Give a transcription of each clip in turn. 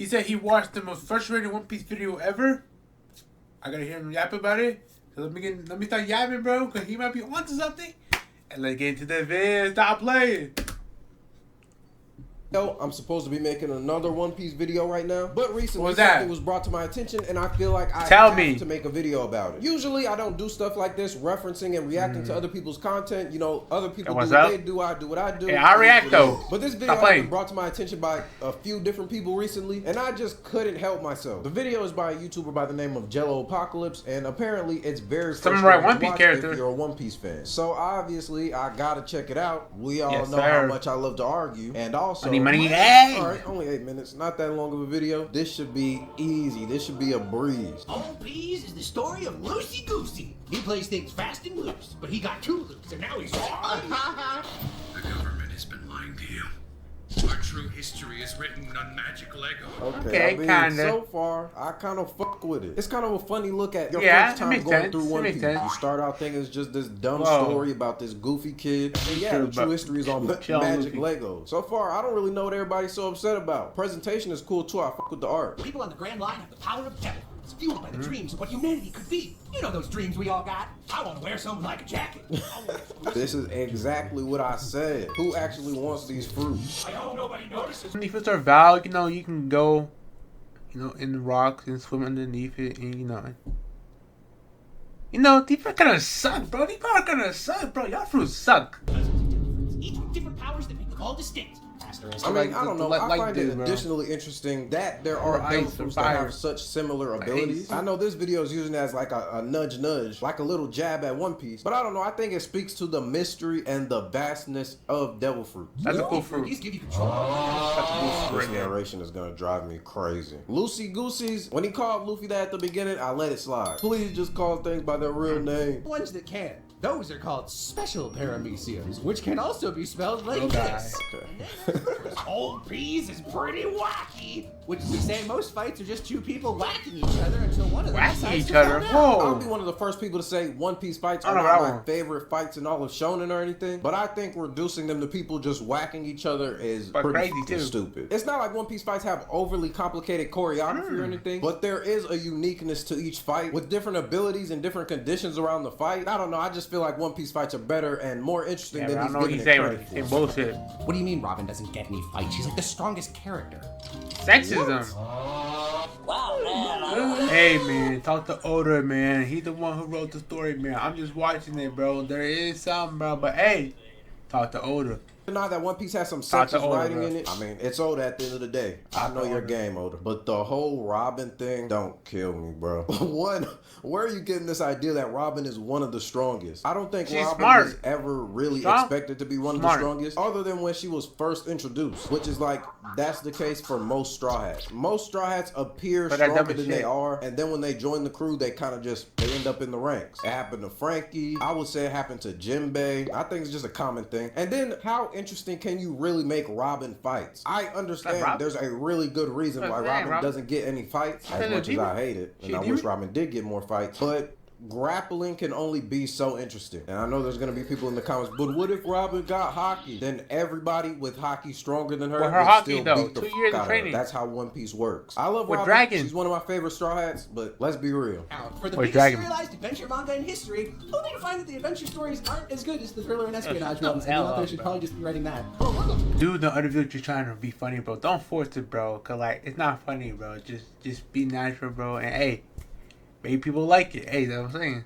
He said he watched the most frustrating One Piece video ever. I gotta hear him yap about it. So let me start yapping, bro, because he might be onto something. And let's get into the vid. Stop playing. Yo, I'm supposed to be making another One Piece video right now, but recently that? something was brought to my attention and I feel like I Tell have me. to make a video about it. Usually I don't do stuff like this, referencing and reacting to other people's content. You know, other people do what they do, I do what I do. Yeah, I react though. But this video has been brought to my attention by a few different people recently, and I just couldn't help myself. The video is by a YouTuber by the name of Jello Apocalypse, and apparently it's very right One Piece character if you're a One Piece fan. So obviously I gotta check it out. We all know sir. how much I love to argue, and also money, hey! Alright, only 8 minutes. Not that long of a video. This should be easy. This should be a breeze. One Piece is the story of Loosey Goosey. He plays things fast and loose, but he got too loose, and now he's The government has been lying to you. Our true history is written on magic Lego. Okay, I mean, kinda. So far, I kind of fuck with it. It's kind of a funny look at your Yeah, first it time makes going sense. through It One makes Piece. sense. You start out thinking it's just this dumb Whoa. story about this goofy kid. And yeah, True, the true but history is on chill, magic Luffy. Lego. So far, I don't really know what everybody's so upset about. Presentation is cool too. I fuck with the art. People on the Grand Line have the power of devil. It's fueled by the dreams of what humanity could be. You know those dreams we all got? I want to wear something like a jacket. This is exactly what I said. Who actually wants these fruits? I hope nobody notices. When you first start Val, you know, you can go, you know, in the rocks and swim underneath it, and these are gonna suck, bro. These are gonna suck, bro. Y'all fruits suck. Each with different powers that make them all distinct. I mean, I don't know. I find it bro. additionally interesting that there are Or devil ice or fruits that fire. have such similar abilities. ice. I know this video is using it as like a nudge, like a little jab at One Piece. But I don't know. I think it speaks to the mystery and the vastness of devil fruits. That's a cool fruit. These give you control. This narration is gonna drive me crazy. Loosey Goosey's, when he called Luffy that at the beginning, I let it slide. Please just call things by their real name. Ones that can. Those are called special parameciums, which can also be spelled like Okay. this. Okay. One Piece is pretty wacky. Which is to say most fights are just two people whacking each other until one of them Whacking decides each to other. fall down. I'll be Whoa. one of the first people to say One Piece fights I are know not that my one. favorite fights in all of shonen or anything, but I think reducing them to people just whacking each other is But pretty crazy, fucking too. stupid. It's not like One Piece fights have overly complicated choreography Hmm. or anything, but there is a uniqueness to each fight with different abilities and different conditions around the fight. I don't know, I just feel like One Piece fights are better and more interesting Yeah, than bro, I he's know what giving he's it saying. credit He's saying for. bullshit. What do you mean Robin doesn't get any fights? She's like the strongest character. Sexism. Hey man, talk to Oda, man. He's the one who wrote the story, man. I'm just watching it, bro. There is something, bro. But hey, talk to Oda. Not that One Piece has some Talk to sexist Oda, writing bro. in it. I mean, it's Oda at the end of the day. I know your game, Oda. But the whole Robin thing, don't kill me, bro. One, where are you getting this idea that Robin is one of the strongest? I don't think She's Robin smart. was ever really Strong? expected to be one of the strongest, other than when she was first introduced, which is like, that's the case for most Straw Hats. Most Straw Hats appear But that dumb stronger as than they shit. are, and then when they join the crew, they kind of just, they end up in the ranks. It happened to Frankie. I would say it happened to Jinbei. I think it's just a common thing. And then, how interesting can you really make Robin fights? I understand Robin? there's a really good reason why Hey, Robin Robin. doesn't get any fights, She's as a much as demon. I hate it, She and a I wish demon? Robin did get more fights, but grappling can only be so interesting. And I know there's gonna be people in the comments, but what if Robin got hockey? Then everybody with hockey stronger than her Well, her would hockey, still though, beat the 2 fuck years of out of her. training. That's how One Piece works. I love With Robin. Dragon. She's one of my favorite Straw Hats, but let's be real. Now, for the Or biggest Dragon. serialized adventure manga in history, only to find that the adventure stories aren't as good as the thriller and espionage ones, and the author should probably just be writing that. Dude, the other video you're trying to be funny, bro. Don't force it, bro. Cause like it's not funny, bro. Just be natural, bro. And hey, maybe people like it. Hey, that's what I'm saying.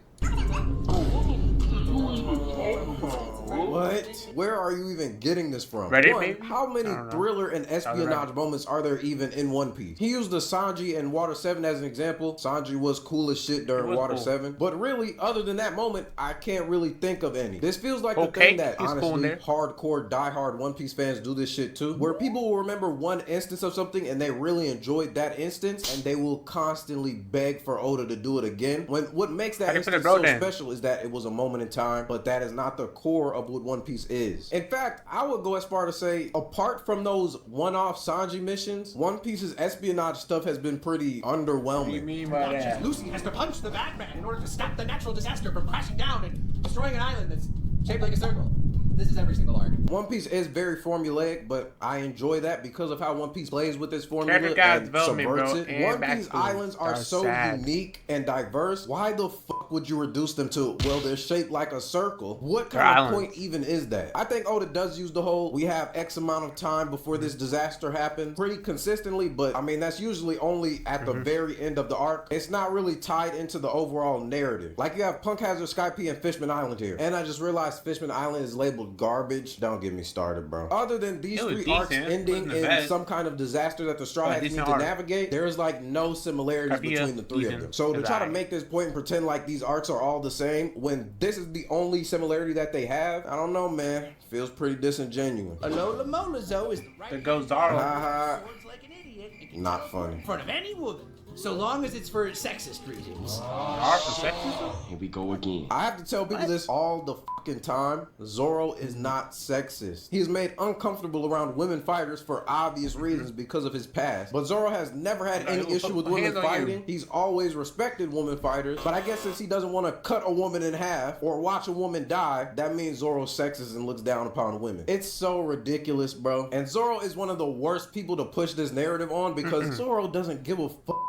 What? Where are you even getting this from? Reddit, One, maybe? how many I don't know. thriller and espionage Reddit. moments are there even in One Piece? He used the Sanji and Water 7 as an example. Sanji was cool as shit during He was Water cool. 7. But really, other than that moment, I can't really think of any. This feels like the Okay, thing that he's cool in honestly, there. hardcore, diehard One Piece fans do this shit too. Where people will remember one instance of something and they really enjoyed that instance and they will constantly beg for Oda to do it again. When what makes that How do you put it, instance bro, so then? special is that it was a moment in time, but that is not the core of what One Piece is. In fact, I would go as far to say, apart from those one-off Sanji missions, One Piece's espionage stuff has been pretty What do you underwhelming. mean by that? Lucy has to punch the Batman in order to stop the natural disaster from crashing down and destroying an island that's shaped like a circle. This is every single arc. One Piece is very formulaic, but I enjoy that because of how One Piece plays with its formula Character guide and development, subverts bro, it. and One Piece backstory islands are so sad. unique and diverse. Why the fuck would you reduce them to, well, they're shaped like a circle? What They're kind of islands. point even is that? I think Oda does use the whole, we have X amount of time before this disaster happens pretty consistently, but I mean, that's usually only at the very end of the arc. It's not really tied into the overall narrative. Like you have Punk Hazard, Skype, and Fishman Island here. And I just realized Fishman Island is labeled garbage. Don't get me started, bro. Other than these It was three arcs decent. ending Wasn't the in best. some kind of disaster that the Straw Hats need decent to arc. navigate, there is like no similarities Carpia, between the three of decent. them. So to It's try to alright. make this point and pretend like these arcs are all the same when this is the only similarity that they have, I don't know, man. Feels pretty disingenuous. Alola Molazo is the right There goes Zoro. Haha. swords like an idiot. It can Not teleport funny. in front of any woman. So long as it's for sexist reasons. Are for sexism? Here we go again. I have to tell people this all the fucking time. Zoro is not sexist. He is made uncomfortable around women fighters for obvious reasons because of his past. But Zoro has never had any issue with women Hands on you. fighting. He's always respected women fighters. But I guess since he doesn't want to cut a woman in half or watch a woman die, that means Zoro's sexist and looks down upon women. It's so ridiculous, bro. And Zoro is one of the worst people to push this narrative on because Zoro doesn't give a fuck.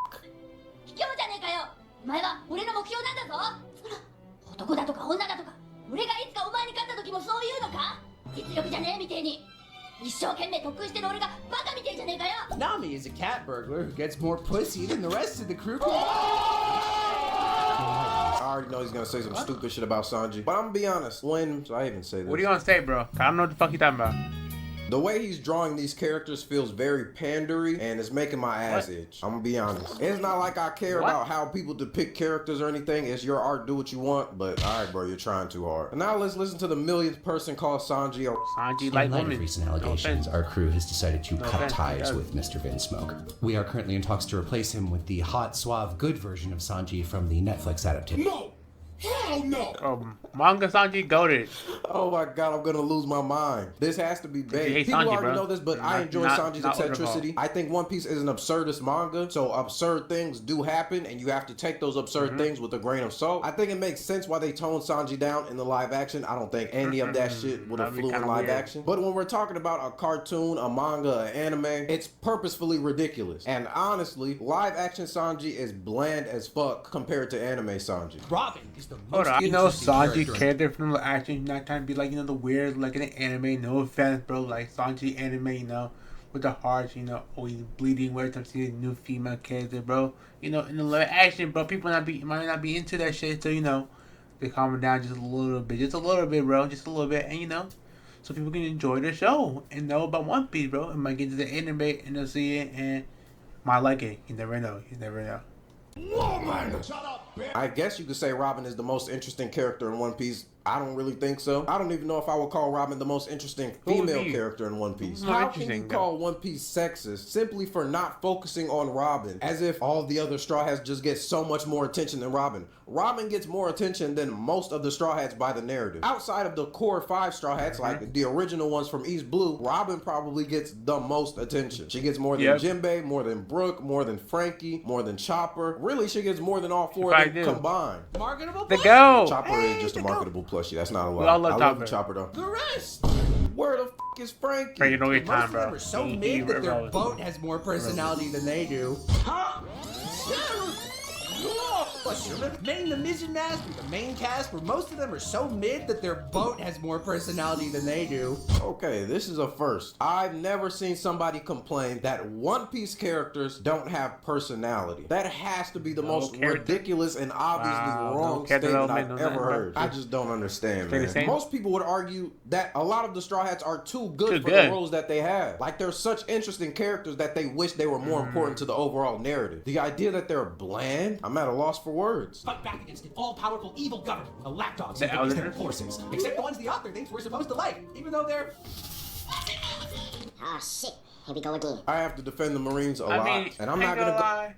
卑怯じゃねえかよ。お前は俺の目標なんだぞ。ほら、男だとか女だとか、俺がいつかお前に勝った時もそう言うのか？実力じゃねえみてえに。一生懸命特訓してる俺がバカみてえじゃねえかよ。 Nami is a cat burglar who gets more pussy than the rest of the crew. I already know he's gonna say some stupid shit about Sanji. But I'm gonna be honest, when I even say this. What are you gonna say, bro? I don't know what the fuck you talking about. The way he's drawing these characters feels very pandery and it's making my ass itch. I'm gonna be honest. It's not like I care What? about how people depict characters or anything. It's your art, do what you want. But alright, bro, you're trying too hard. And now let's listen to the millionth person called Sanji. Sanji In like light women. of recent No allegations, offense. our crew has decided to cut offense, ties yeah. with Mr. Vinsmoke. We are currently in talks to replace him with the hot, suave, good version of Sanji from the Netflix adaptation. No! Hell no! Manga Sanji goated. Oh my god, I'm gonna lose my mind. This has to be You big. hate People Sanji, already bro. know this, but I Not- enjoy not- Sanji's not eccentricity. Waterfall. I think One Piece is an absurdist manga, so absurd things do happen, and you have to take those absurd things with a grain of salt. I think it makes sense why they toned Sanji down in the live action. I don't think any of that shit would have That'd be flew in kinda live weird. action. But when we're talking about a cartoon, a manga, an anime, it's purposefully ridiculous. And honestly, live action Sanji is bland as fuck compared to anime Sanji. Robin is the Hold most on. You know interesting Sanji character. character from the action, not trying to be like, you know, the weird, like in an anime. No offense, bro. Like Sanji anime, you know, with the hearts, you know, always bleeding. Where I'm seeing a new female character, bro. You know, in the live action, bro, people might not be into that shit. So you know, they calm it down just a little bit, bro, just a little bit, and you know, so people can enjoy the show and know about One Piece, bro. And might get to the anime and they'll see it and might like it. You never know. You never know. I guess you could say Robin is the most interesting character in One Piece. I don't really think so. I don't even know if I would call Robin the most interesting Who would female be? character in One Piece. Who's more How can you interesting, though? call One Piece sexist simply for not focusing on Robin, as if all the other Straw Hats just get so much more attention than Robin? Robin gets more attention than most of the Straw Hats by the narrative. Outside of the core 5 Straw Hats, like the original ones from East Blue, Robin probably gets the most attention. She gets more than Yep. Jinbei, more than Brook, more than Frankie, more than Chopper. Really, she gets more than all 4 of probably them do. combined. Marketable The plushie. go. Chopper is just a marketable plushie. That's not a lie. all love I love Chopper. you, Chopper though. The rest. Where the f is Frankie? Frankie, don't get Most time, of them bro. are so He mid that their irrelevant. boat has more personality than they do. Main the Mission Master, the main cast, where most of them are so mid that their boat has more personality than they do. Okay, this is a first. I've never seen somebody complain that One Piece characters don't have personality. That has to be the most character? ridiculous and obviously Wow, no wrong character statement I've development, no ever nothing, heard. bro. I just don't understand, Stay the man. same? Most people would argue that a lot of the Straw Hats are too good Too for good. the roles that they have. Like they're such interesting characters that they wish they were more important to the overall narrative. The idea that they're bland, I'm at a loss for words. Fight back against an all-powerful evil government with the lapdogs The and their Elders? forces. Except the ones the author thinks we're supposed to like, even though they're... Ah shit. Here we go again. I have to defend the Marines a I lot, mean, and I'm not gonna go. lie.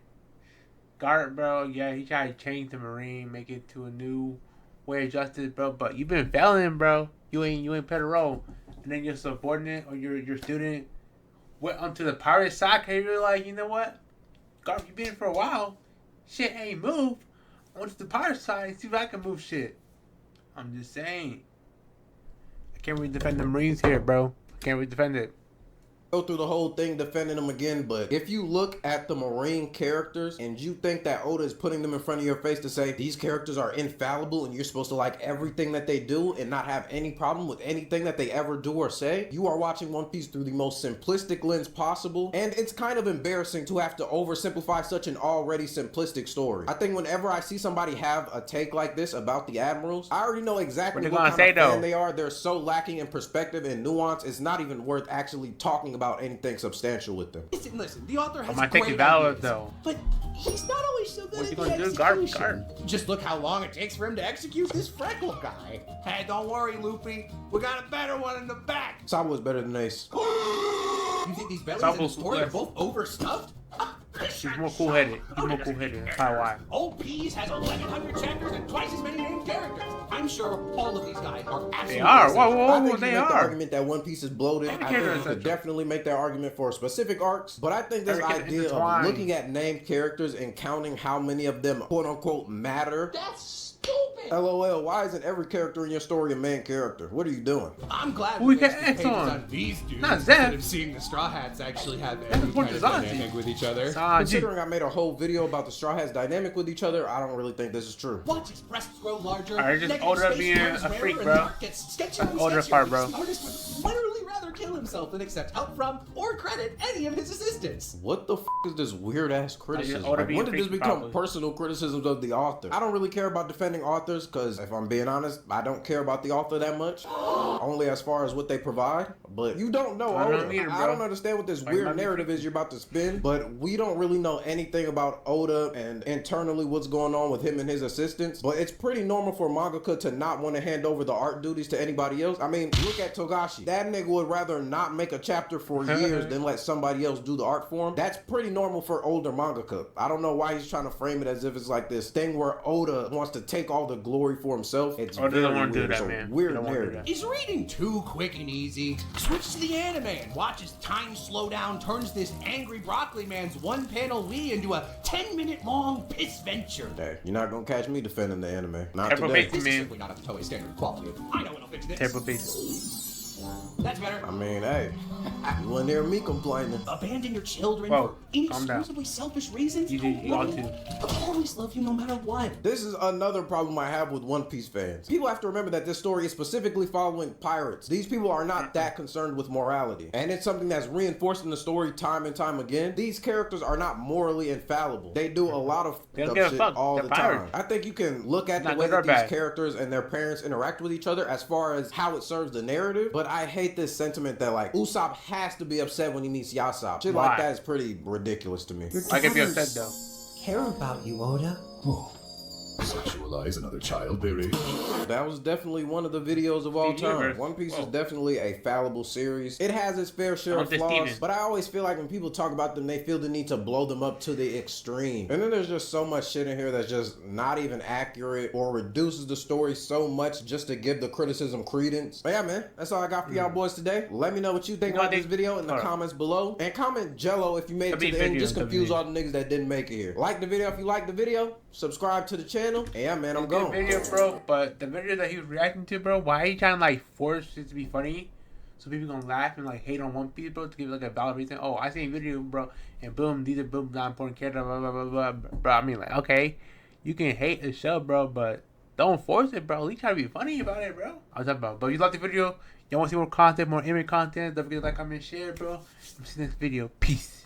Garrett, bro, yeah, he tried to change the Marine, make it to a new way of justice, bro. But you've been failing, bro. You ain't played a role, and then your subordinate or your student went onto the pirate side. And you're like, you know what, Garrett, you been for a while. Shit ain't moved. I went to the pirate side and see if I can move shit. I'm just saying. I Can't really defend the Marines here, bro. Can't really defend it. Go through the whole thing defending them again, but if you look at the Marine characters and you think that Oda is putting them in front of your face to say these characters are infallible and you're supposed to like everything that they do and not have any problem with anything that they ever do or say, you are watching One Piece through the most simplistic lens possible, and it's kind of embarrassing to have to oversimplify such an already simplistic story. I think whenever I see somebody have a take like this about the Admirals, I already know exactly what kind of fan they are. They're so lacking in perspective and nuance, it's not even worth actually talking about anything substantial with them. Listen, the author has I'm great taking valid ideas, though. but he's not always so good What's he at the gonna do? execution. Guard. Just look how long it takes for him to execute this Freckle guy. Hey, don't worry, Luffy. We got a better one in the back. Sabo is better than Ace. You think these bellies in the story are both overstuffed? He's more cool-headed. He's more cool-headed. That's probably why. Old Peas has 1,100 chapters and twice as many named characters. I'm sure all of these guys are absolutely. They are. Whoa, I whoa, think whoa, you they make the are. argument that One Piece is bloated. I think you could definitely make that argument for specific arcs, but I think this idea of looking at named characters and counting how many of them quote-unquote matter. That's stupid. LOL, why isn't every character in your story a main character? What are you doing? I'm glad we we got wasted X pages on. on these dudes Not instead Zep. of seeing the Straw Hats actually have That's any the point kind of of Sanji. dynamic with each other. Considering I made a whole video about the Straw Hats dynamic with each other, I don't really think this is true. Watch his breasts grow larger. Alright, just negative Oda space being turns a rarer, freak, and bro. the art gets sketchier and Oda sketchier part, because bro. the artist would literally rather kill himself than accept help from or credit any of his assistants. What the f is this weird ass criticism? Oda Like, being when did this freaky, become probably. personal criticisms of the author? I don't really care about defending authors because, if I'm being honest, I don't care about the author that much. Only as far as what they provide. But you don't know I don't Oda. either, I bro. don't understand what this Like, weird might be narrative is you're about to spin. But we don't really know anything about Oda and internally what's going on with him and his assistants. But it's pretty normal for a mangaka to not want to hand over the art duties to anybody else. I mean, look at Togashi. That nigga would rather not make a chapter for years than let somebody else do the art for him. That's pretty normal for older mangaka. I don't know why he's trying to frame it as if it's like this thing where Oda wants to take all the glory for himself. It's Oda very doesn't wanna do weird. that, It's a man. He weird don't wanna do narrative. that. Is reading too quick and easy? Switch to the anime and watch as time slow down turns this angry broccoli man's one-panel Wii into a 10-minute long piss venture. Hey, you're not gonna catch me defending the anime. Not Terrible today. face, This is man. simply not up to Toei standard quality. I know what'll fix this. Terrible face. That's better. I mean, hey, you wouldn't hear me complaining. Abandon your children Whoa, for calm down. inexcusably selfish reasons? You ought to. I'll always love you no matter what. This is another problem I have with One Piece fans. People have to remember that this story is specifically following pirates. These people are not that concerned with morality. And it's something that's reinforced in the story time and time again. These characters are not morally infallible. They do a lot of They don't up give a shit fuck. all They're the time. pirates. I think you can look at the Not way good or that these bad. characters and their parents interact with each other as far as how it serves the narrative. But I hate this sentiment that like Usopp has to be upset when he meets Yasop. Shit Why? like that is pretty ridiculous to me. I can be upset though. Care about you, Oda. Sexualize another child, baby. That was definitely one of the videos of all Steven time. Universe. One Piece is Whoa. definitely a fallible series. It has its fair share I of want this flaws, Steven. but I always feel like when people talk about them, they feel the need to blow them up to the extreme. And then there's just so much shit in here that's just not even accurate or reduces the story so much just to give the criticism credence. But yeah, man, that's all I got for y'all boys today. Let me know what you think You know about this they- video in the Hold on. comments below. And comment Jello if you made it to W the end. video, Just confuse W. all the niggas that didn't make it here. Like the video if you like the video. Subscribe to the channel. And yeah, man, I'm Good gone. video, bro. But the video that he was reacting to, bro, why are you trying to like force it to be funny? So people gonna laugh and like hate on One Piece, bro, to give like a valid reason. Oh, I seen a video, bro, and boom, these are boom, not important characters, blah, blah, blah, blah, bro. I mean, like, okay, you can hate the show, bro, but don't force it, bro. At least try to be funny about it, bro. I was talking about. But if you like the video, y'all want to see more content, more anime content, don't forget to like, comment, share, bro. See you next video. Peace.